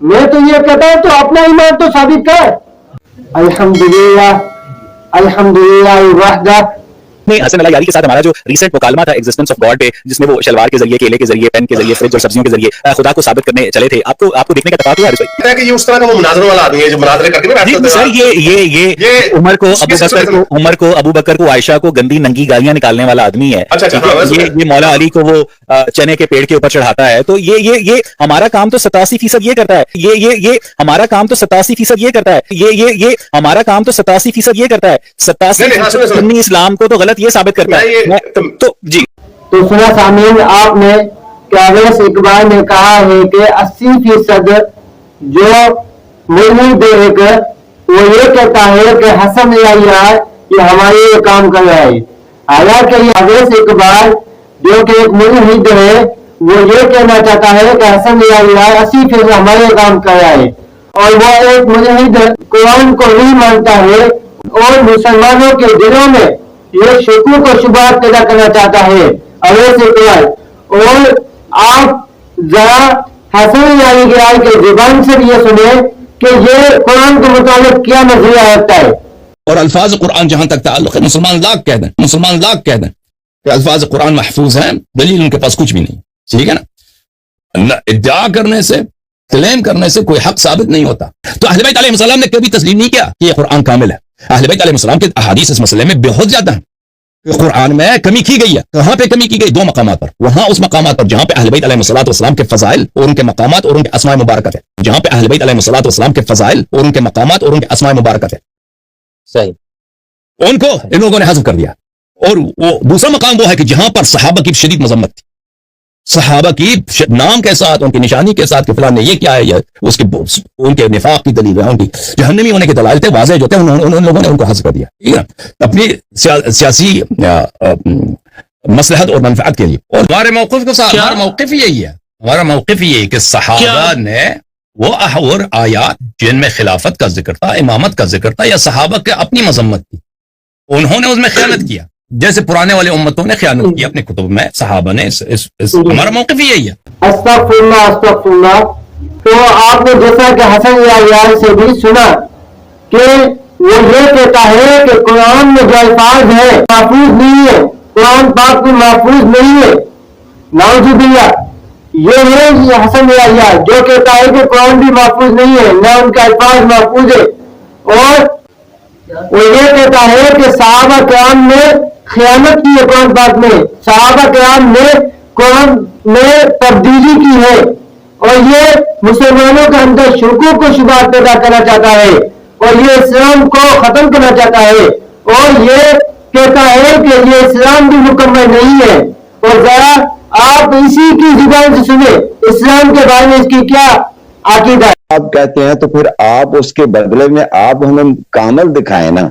میں تو یہ کہتا ہوں تو اپنا ایمان تو ثابت کر. الحمدللہ الحمدللہ وحدہ. نہیں، حسن اللہ یاری کے ساتھ ہمارا جو ریسنٹ مکالمہ تھا ایگزسٹنس آف گاڈ پہ، جس میں وہ شلوار کے ذریعے، کیلے کے ذریعے، پین کے ذریعے، فریج اور سبزیوں کے ذریعے خدا کو ثابت کرنے چلے تھے، آپ کو دیکھنے کا اتفاق ہوا حارث بھائی؟ کہ یہ اس طرح کا وہ مناظرہ والا آدمی ہے جو مناظرے کر کے نا بیٹھتا ہے سر. یہ عمر کو ابو بکر کو عائشہ کو گندی ننگی گالیاں نکالنے والا آدمی ہے. یہ مولا علی کو وہ چنے کے پیڑ کے اوپر چڑھاتا ہے. تو یہ ہمارا کام تو 87% یہ کرتا ہے. یہ ہمارا کام تو 87% یہ کرتا ہے. یہ ہمارا کام تو 87% یہ کرتا ہے. 87% سنی اسلام کو تو غلط یہ ثابت کرتا ہے. تو جی تو سنا سامعین آپ نے کہ اویس اقبال نے کہا ہے کہ 80% جو مرید ایک وہ یہ کہتا ہے کہ حسن عیار یہ ہمارے یہ کام کر رہا ہے. حالانکہ یہ اویس اقبال جو کہ ایک مرید ہے وہ یہ کہنا چاہتا ہے کہ حسن عیار 80% ہمارے کام کر رہا ہے. اور وہ ایک مرید قرآن کو نہیں مانتا ہے اور مسلمانوں کے دلوں میں یہ شکوک و شبہات پیدا کرنا چاہتا ہے اویس اقبال. اور آپ ذرا حسن علی کی رائے کے زبان سے بھی یہ سنیں کہ یہ قرآن کے متعلق کیا نظریہ رکھتا ہے. اور الفاظ قرآن جہاں تک تعلق ہے، مسلمان لاکھ کہہ دیں کہ الفاظ قرآن محفوظ ہیں، دلیل ان کے پاس کچھ بھی نہیں. ٹھیک ہے نا؟ ادعا کرنے سے، کلیم کرنے سے کوئی حق ثابت نہیں ہوتا. تو اہل بیت علیہ السلام نے کبھی تسلیم نہیں کیا کہ یہ قرآن کامل ہے. اہل بیت علیہ السلام کے احادیث اس مسئلے میں بہت زیادہ ہیں. قرآن میں کمی کی گئی ہے. کہاں پہ کمی کی گئی؟ 2 مقامات پر. وہاں اس مقامات پر جہاں پہ اہل بیت علیہ السلام کے فضائل اور ان کے مقامات اور ان کے اسماء مبارکت ہے. جہاں پہ اہل بیت علیہ السلام کے فضائل اور ان کے مقامات اور ان کے اسماء مبارکت ہے، صحیح، ان کو ان لوگوں نے حذف کر دیا. اور وہ دوسرا مقام وہ ہے کہ جہاں پر صحابہ کی شدید مذمت تھی، صحابہ کی نام کے ساتھ، ان کی نشانی کے ساتھ کہ فلاں نے یہ کیا ہے، یہ اس کے ان کے نفاق کی دلیل ہے، ان کی جہنمی ہونے کے دلائل تھے واضح جو تھے، ان لوگوں نے ان کو حذف کر دیا. ٹھیک ہے، اپنی سیاسی مصلحت اور منفعت کے لیے. اور ہمارے موقف کے ساتھ ہمارا موقف یہی ہے، ہمارا موقف یہ ہے کہ صحابہ نے وہ اور آیات جن میں خلافت کا ذکر تھا، امامت کا ذکر تھا، یا صحابہ کے اپنی مذمت تھی، انہوں نے اس میں خیانت کیا، جیسے پرانے والے امتوں نے خیانت کی اپنے کتب میں. صحابہ نے ہمارا موقف یہی ہے. استغفر اللہ استغفر اللہ. تو آپ نے جیسا کہ حسن عیار سے بھی سنا کہ وہ یہ کہتا ہے کہ قرآن میں جو الفاظ ہے محفوظ نہیں ہے، قرآن پاک میں محفوظ نہیں ہے. نعوذ باللہ. یہ ہے یہ حسن عیار جو کہتا ہے کہ قرآن بھی محفوظ نہیں ہے، نہ ان کے الفاظ محفوظ ہے. اور وہ یہ کہتا ہے کہ صحابہ کرام نے خیانت کی ہے قرآن پاک میں، صحابہ کرام نے قرآن میں تبدیلی کی ہے، اور یہ مسلمانوں کے اندر شکوک و شبہات پیدا کرنا چاہتا ہے، اور یہ اسلام کو ختم کرنا چاہتا ہے، اور یہ کہتا ہے کہ یہ اسلام بھی مکمل نہیں ہے. اور ذرا آپ اسی کی زبان سے سنیں اسلام کے بارے میں اس کی کیا عقیدہ ہے. آپ کہتے ہیں تو پھر آپ اس کے بدلے میں آپ ہمیں کامل دکھائیں نا،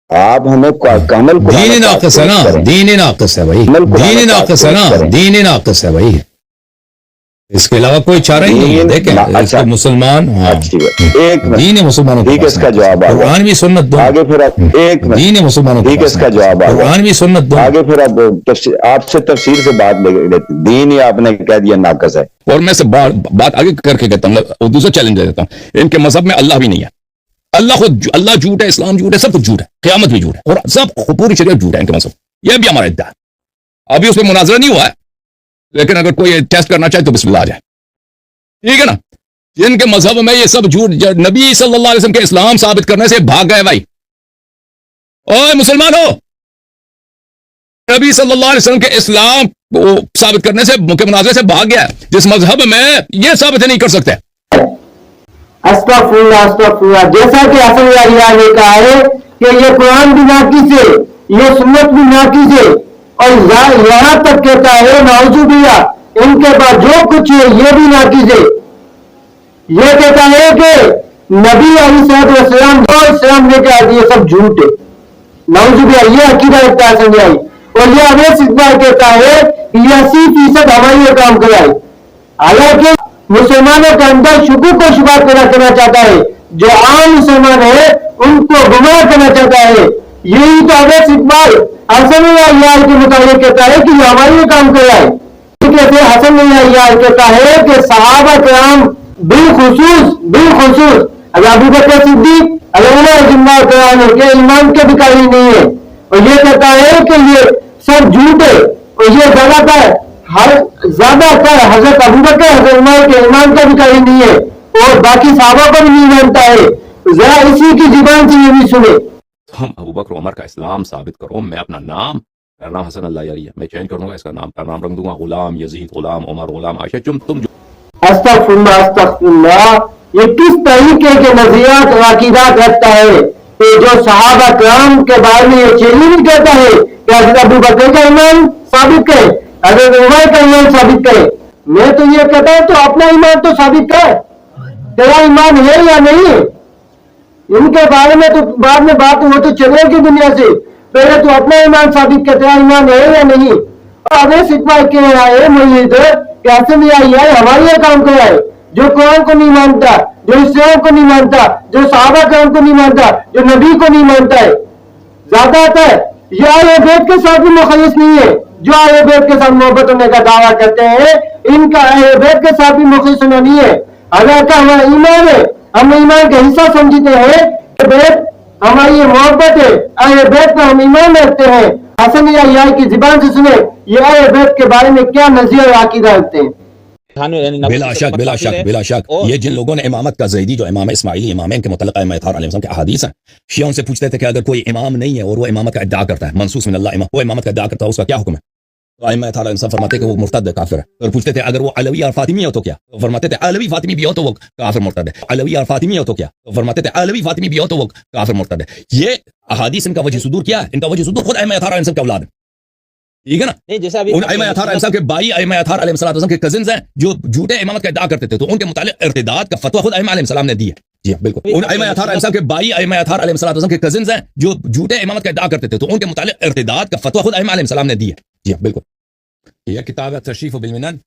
آپ ہمیں کامل دین ناقص ہے نا، دین ناقص ہے بھائی، دین ناقص ہے نا، دین ناقص ہے بھائی. اس کے علاوہ کوئی چارہ ہی نہیں ہے. دیکھیں مسلمان دین مسلمانوں ٹھیک ہے، اس کا جواب قرآن بھی سنت دو آگے. پھر آپ ایک دین مسلمانوں ٹھیک ہے، اس کا جواب قرآن بھی سنت دو آگے. پھر آپ سے تفسیر سے بات لے لیتے، دین ہی آپ نے کہہ دیا ناقص ہے. اور میں سے بات آگے کر کے کہتا ہوں، اردو سے چیلنج دے دیتا ہوں، ان کے مذہب میں اللہ بھی نہیں ہے. اللہ جھوٹ ہے، اسلام جھوٹ ہے، سب کچھ جھوٹ ہے، قیامت بھی جھوٹ ہے، اور سب پوری شریعت جھوٹ ہے ان کے مذہب. یہ بھی ہمارا ادعا ہے. ابھی اس پہ مناظرہ نہیں ہوا ہے، لیکن اگر کوئی ٹیسٹ کرنا چاہے تو بسم اللہ آ جائے. ٹھیک ہے نا؟ جن کے مذہب میں یہ سب جھوٹ، نبی صلی اللہ علیہ وسلم کے اسلام ثابت کرنے سے بھاگ گئے بھائی. اوے مسلمان ہو، نبی صلی اللہ علیہ وسلم کے اسلام کو ثابت کرنے سے مناظرے سے بھاگ گیا. جس مذہب میں یہ ثابت نہیں کر سکتے. استغفر اللہ استغفر اللہ. جیسا کہ حسن عیار نے کہا ہے کہ یہ قرآن بھی ناقص ہے، یہ سنت بھی ناقص ہے، اور یہاں تک کہتا ہے نعوذ باللہ ان کے پاس جو کچھ ہے یہ بھی ناقص ہے. یہ کہتا ہے کہ نبی علیہ السلام جو اسلام لے کے آتی ہے سب جھوٹ ہے. نعوذ باللہ یہ عقیدہ رکھتا ہے حسن عیار. اور یہ اویس اقبال کہتا ہے کہ یہ 80% ہماری یہ کام کرائے. حالانکہ مسلمانوں کے اندر شکوک و شبہات پیدا کرنا چاہتا ہے، جو عام مسلمان ہے ان کو گمراہ کرنا چاہتا ہے. یہی تو اویس اقبال حسن عیار کے مطابق کہتا ہے کہ یہ ہماری یہ کام کر رہا ہے. کیسے حسن عیار کہتا ہے کہ صحابہ کرام بالخصوص ابو بکر صدیق کے ایمان کے بھی قائل نہیں ہے، اور یہ کہتا ہے کہ یہ سب جھوٹ ہے، اور یہ زیادہ تر حضرت ابو بکر حضرت عمر کے ایمان کا بھی قائل نہیں ہے، اور باقی صحابہ کو بھی نہیں مانتا ہے. ذرا اسی کی زبان سے یہ بھی سنے. ہم ابو بکر عمر کا اسلام ثابت کرو. میں اپنا نام، میرا نام حسن اللہ یاری ہے، میں چینج کروں گا اس کا نام رکھ دوں گا غلام یزید، غلام عمر، غلام عائشہ. تم استغفر اللہ. یہ کس طریقے کے نظریات اور عقیدات رکھتا ہے کہ جو صحابہ کرام کے بارے میں یہ چیلنج کہتا ہے کہ حضرت ابو بکر کا ایمان ثابت کرے، حضرت عمر کا ایمان ثابت کرے. میں تو یہ کہتا ہوں تو اپنا ایمان تو ثابت کر، تیرا ایمان ہے یا نہیں ہے. ان کے بارے میں تو بعد میں بات ہو تو چلے گی دنیا سے، پہلے تو اپنا ایمان ثابت کر، تیرا ایمان ہے یا نہیں. اویس اقبال کہہ رہا ہے مجید کہ حسن یاری ہماری یہ کام کر رہا ہے جو قرآن کو نہیں مانتا، جو اسلام کو نہیں مانتا، جو صحابہ کرام کو نہیں مانتا، جو نبی کو نہیں مانتا ہے. زیادہ آتا ہے یہ اہل بیت کے ساتھ بھی مخلص نہیں ہے. جو اہل بیت کے ساتھ محبت ہونے کا دعویٰ کرتے ہیں ان کا اہل بیت کے ساتھ بھی مخلص ہونا نہیں ہے. اللہ کا ہمارا ایمان ہے، ہم ایمان کا حصہ سمجھتے ہیں کہ بیت ہماری یہ محبت ہے، اہل بیت پر ہم ایمان رکھتے ہیں. حسن یاری کی زبان سے سنیں یہ اہل بیت کے بارے میں کیا نظریہ اور عقیدہ رکھتے ہیں. بلا شک یہ جن لوگوں نے امامت کا زیدی جو امام اسماعیلی امامین کے متعلق ائمہ اطہار علیہ السلام کے احادیث ہیں، شیعہ ان سے پوچھتے تھے کہ اگر کوئی امام نہیں ہے اور وہ امامت کا ادعا کرتا ہے، منصوص من اللہ امام، وہ امامت کا ادعا کرتا ہے، اس کا کیا حکم ہے؟ تو ائمہ اطہار علیہ السلام فرماتے کہ وہ مرتد ہے، کافر ہے. اور پوچھتے تھے اگر وہ علوی اور فاطمی ہو تو کیا؟ تو فرماتے تھے علوی فاطمی بھی ہو تو وہ کافر مرتد ہے. علوی اور فاطمی ہو تو کیا؟ تو فرماتے تھے علوی فاطمی بھی ہو تو وہ کافر مرتد ہے. یہ احادیث ان کا وجہ صدور کیا ہے؟ ان کا وجہ صدور خود ائمہ اطہار علیہ السلام کے اولاد ہیں. ٹھیک ہے نا؟ ان ائمہ اطہار علیہ السلام کے بائی ائمہ اطہار علیہ السلام کے کزنز ہیں جو جھوٹے امامت کا ادعا کرتے تھے، تو ان کے متعلق ارتداد کا فتویٰ خود ائمہ علیہ السلام نے دی ہے. جی بالکل. ان ائمہ اطہار علیہ السلام کے بائی ائمہ اطہار علیہ السلام کے کزنز ہیں جو جھوٹے امامت کا ادعا کرتے تھے، تو ان کے متعلق ارتداد کا فتویٰ خود ائمہ علیہ السلام نے دی ہے. جی بالکل. یہ کتاب ہے تشریف بالمنن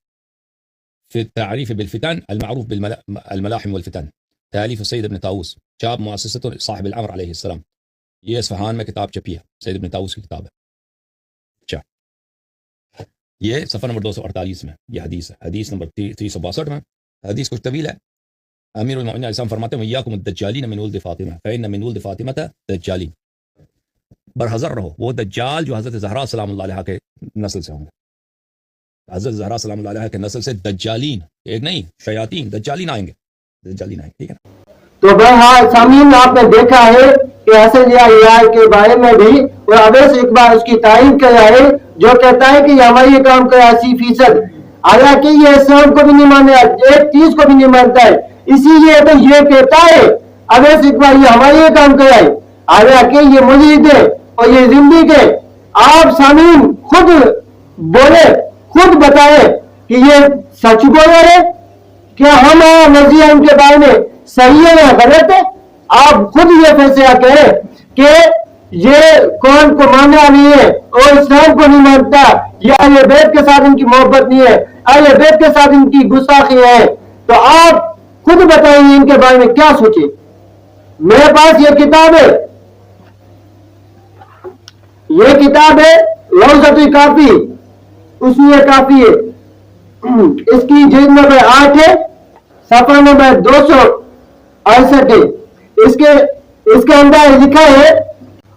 فی التعریف بالفتن المعروف بالملاحم والفتن، تالیف سید ابن طاووس، چاپ مؤسسۃ صاحب الامر علیہ السلام. یہ اصفہان میں کتاب چھپی ہے، سید ابن طاووس کی کتاب ہے. اچھا، یہ صفحہ نمبر 248 میں یہ حدیث ہے، حدیث نمبر 362 میں. حدیث کچھ طویل ہے. امیر المؤمنین علیہ السلام فرماتے ہیں وَإِيَّاكُمُ الدَّجَّالِينَ مِنْ وَلْدِ فَاطِمَةَ فَإِنَّ مِنْ وَلْدِ فَاطِمَةَ دَجَّالِينَ. برحذر رہو وہ دجال جو حضرت زہرا سلام اللہ علیہا کے نسل سے ہوں گے. حضرت زہرا سلام اللہ علیہ کے نسل سے دجالین، ایک نہیں شیاطین، دجالین آئیں گے، دجالین آئیں گے. ٹھیک ہے نا؟ تو بہرحال سامعین آپ نے دیکھا ہے کہ حسن یاری کے بارے میں بھی اور اویس اقبال اس کی تعریف کر رہا ہے جو کہتا ہے کہ یہ ہماری یہ کام کرے 80%، حالانکہ یہ اسلام کو بھی نہیں مانے، ایک چیز کو بھی نہیں مانتا ہے. اسی لیے تو یہ کہتا ہے اویس اقبال یہ ہماری یہ کام کرائے، حالانکہ یہ مجید ہے اور یہ زندگی ہے. آپ سامعین خود بولے، خود بتائے کہ یہ سچ بول رہے ہیں، کیا ہمارا نظریہ ان کے بارے میں صحیح ہے یا غلط ہے؟ آپ خود یہ فیصلہ کریں کہ یہ قرآن کو ماننا نہیں ہے اور اسلام کو نہیں مانتا، یا اہل بیت کے ساتھ ان کی محبت نہیں ہے، اہل بیت کے ساتھ ان کی گستاخی ہے. تو آپ خود بتائیں ان کے بارے میں کیا سوچیں. میرے پاس یہ کتاب ہے، یہ کتاب ہے روضۃ الکافی، اس میں یہ کافی ہے، اس کی جلد نمبر 8 ہے، صفحہ نمبر 268 ہے. اس کے اندر لکھا ہے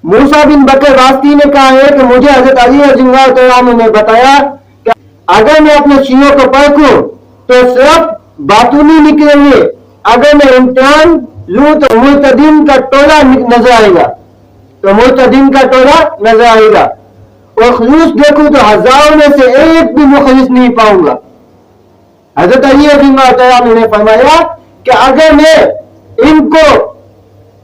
موسیٰ بن بکر واسطی نے کہا ہے کہ مجھے حضرت علی رضی اللہ تعالیٰ عنہ نے بتایا کہ اگر میں اپنے سینوں کو پرکھوں تو صرف باطنی نکلیں گے، اگر میں امتحان لوں تو مرتدین کا ٹولہ نظر آئے گا، نظر آئے گا، اور خلوص دیکھوں تو ہزاروں میں سے ایک بھی مخلص نہیں پاؤں گا. حضرت علی رضی اللہ تعالیٰ عنہ نے فرمایا کہ اگر میں ان کو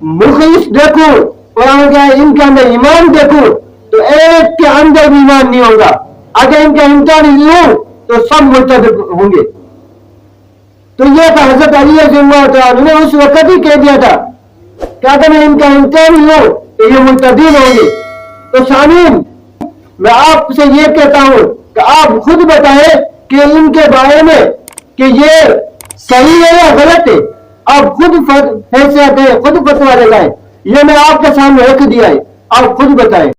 مخلص دیکھوں اور ان کے اندر ایمان دیکھوں تو ایک کے اندر بھی ایمان نہیں ہوگا، اگر ان کا امتحان لوں تو سب مرتد ہوں گے. تو یہ تھا حضرت علی رضی اللہ تعالیٰ عنہ نے اس وقت ہی کہہ دیا تھا کہ اگر میں ان کا امتحان لوں تو یہ مرتدین ہوں گے. تو سامعین میں آپ سے یہ کہتا ہوں کہ آپ خود بتائیں کہ ان کے بارے میں کہ یہ صحیح ہے یا غلط ہے. آپ خود فیصلہ کریں، خود فتویٰ لگائیں. یہ میں آپ کے سامنے رکھ دیا ہے، آپ خود بتائیں.